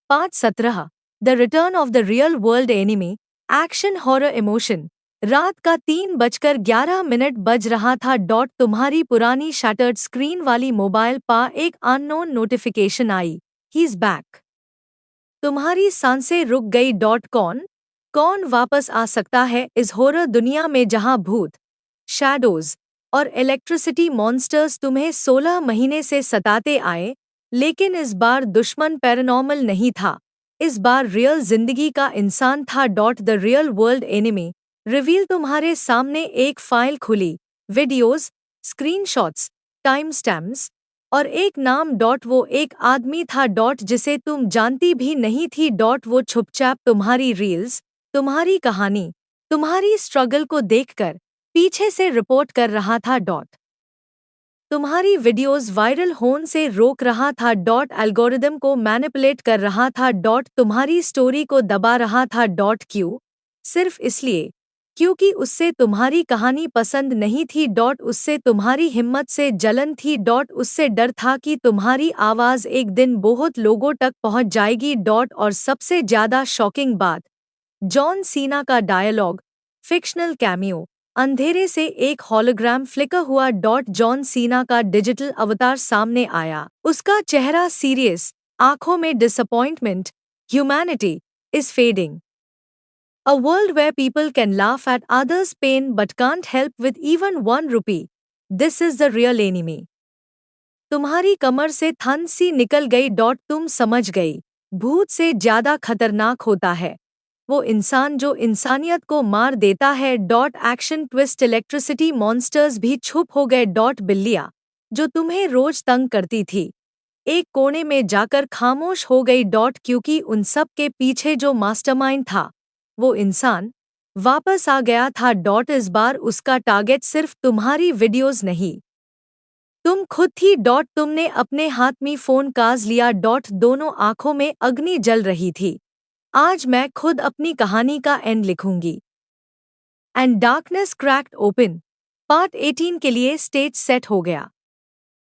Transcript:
Part 17 the return of the real world enemy action horror emotion. रात का 3:11 बज रहा था। तुम्हारी पुरानी शैटर्ड स्क्रीन वाली मोबाइल पा एक unknown notification I, he is back. तुम्हारी सांसें रुक गई। कौन कौन वापस आ सकता है इस हॉरर दुनिया में जहां भूत, शैडोज और इलेक्ट्रिसिटी मॉन्स्टर्स तुम्हें 16 महीने से सताते आए। लेकिन इस बार दुश्मन पैरानॉर्मल नहीं था, इस बार रियल जिंदगी का इंसान था। The real world enemy reveal. तुम्हारे सामने एक फाइल खुली, वीडियोस, स्क्रीनशॉट्स, टाइम स्टैम्प्स और एक नाम। वो एक आदमी था जिसे तुम जानती भी नहीं थी। वो चुपचाप तुम्हारी रील्स, तुम्हारी कहानी, तुम्हारी स्ट्रगल को देखकर पीछे से रिपोर्ट कर रहा था। तुम्हारी वीडियोस वायरल होने से रोक रहा था। एल्गोरिदम को मैनिपुलेट कर रहा था। तुम्हारी स्टोरी को दबा रहा था। क्यों? सिर्फ इसलिए क्योंकि उससे तुम्हारी कहानी पसंद नहीं थी। उससे तुम्हारी हिम्मत से जलन थी। उससे डर था कि तुम्हारी आवाज़ एक दिन बहुत लोगों तक पहुंच जाएगी। और सबसे ज़्यादा शॉकिंग बात, जॉन सीना का डायलॉग, फिक्शनल कैमियो। अंधेरे से एक हॉलोग्राम फ्लिकर हुआ। जॉन सीना का डिजिटल अवतार सामने आया। उसका चेहरा सीरियस, आंखों में disappointment. Humanity is fading. A world where people can laugh at others' pain but can't help with even ₹1. This is the real enemy. तुम्हारी कमर से थन सी निकल गई। तुम समझ गई, भूत से ज्यादा खतरनाक होता है वो इंसान जो इंसानियत को मार देता है। एक्शन ट्विस्ट, इलेक्ट्रिसिटी मॉन्स्टर्स भी चुप हो गए। बिल्लियाँ जो तुम्हें रोज तंग करती थी, एक कोने में जाकर खामोश हो गई। क्योंकि उन सब के पीछे जो मास्टरमाइंड था, वो इंसान वापस आ गया था। इस बार उसका टारगेट सिर्फ तुम्हारी वीडियोस नहीं, तुम खुद थी। तुमने अपने हाथ में फोन काज लिया। दोनों आंखों में अग्नि जल रही थी। आज मैं खुद अपनी कहानी का एंड लिखूंगी। And darkness cracked open. Part 18 के लिए स्टेज सेट हो गया।